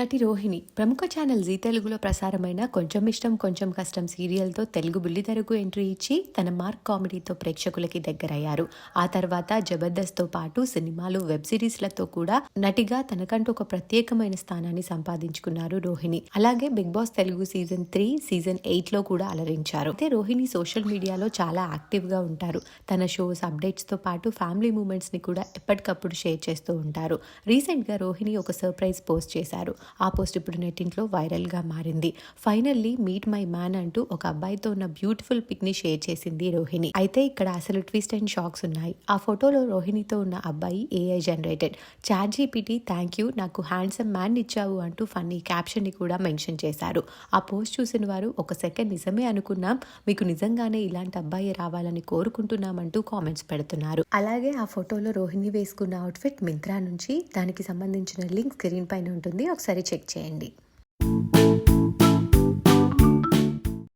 నటి రోహిణి ప్రముఖ channel G తెలుగులో ప్రసారమైన కొంచెం ఇష్టం కొంచెం కష్టం సీరియల్తో తెలుగు బుల్లితెరకు ఎంట్రీ ఇచ్చి తన మార్క్ కామెడీతో ప్రేక్షకులకి దగ్గరయ్యారు. ఆ తర్వాత జబర్దస్త్తో పాటు సినిమాలు, వెబ్ సిరీస్లతో కూడా నటిగా తనకంటూ ఒక ప్రత్యేకమైన స్థానాన్ని సంపాదించుకున్నారు రోహిణి. అలాగే Bigg Boss Telugu season 3, season 8లో కూడా అలరించారు. అయితే రోహిణి సోషల్ మీడియాలో చాలా యాక్టివ్ గా ఉంటారు. తన షోస్, అప్డేట్స్ తో పాటు ఫ్యామిలీ మూమెంట్స్ ని కూడా ఎప్పటికప్పుడు షేర్ చేస్తూ ఉంటారు. రీసెంట్ గా రోహిణి ఒక సర్ప్రైజ్ పోస్ట్ చేశారు. ఆ పోస్ట్ ఇప్పుడు నెట్టింట్లో వైరల్ గా మారింది. ఫైనల్లీ మీట్ మై మ్యాన్ అంటూ ఒక అబ్బాయితో ఉన్న బ్యూటిఫుల్ పిక్ ని షేర్ చేసింది రోహిణి. అయితే ఇక్కడ అసలు ట్విస్ట్ అండ్ షాక్స్ ఉన్నాయి. ఆ ఫోటోలో రోహిణితో ఉన్న అబ్బాయి AI generated. ChatGPT thank you, నాకు హ్యాండ్సమ్ మ్యాన్ ఇచ్చావు అంటూ ఫన్నీ క్యాప్షన్ ని కూడా మెన్షన్ చేశారు. ఆ పోస్ట్ చూసిన వారు ఒక సెకండ్ నిజమే అనుకున్నాం, మీకు నిజంగానే ఇలాంటి అబ్బాయి రావాలని కోరుకుంటున్నామంటూ కామెంట్స్ పెడుతున్నారు. అలాగే ఆ ఫోటోలో రోహిణి వేసుకున్న అవుట్ఫిట్ మింత్రా నుంచి. దానికి సంబంధించిన లింక్ స్క్రీన్ పైన ఉంటుంది, ఒకసారి చెక్ చేయండి.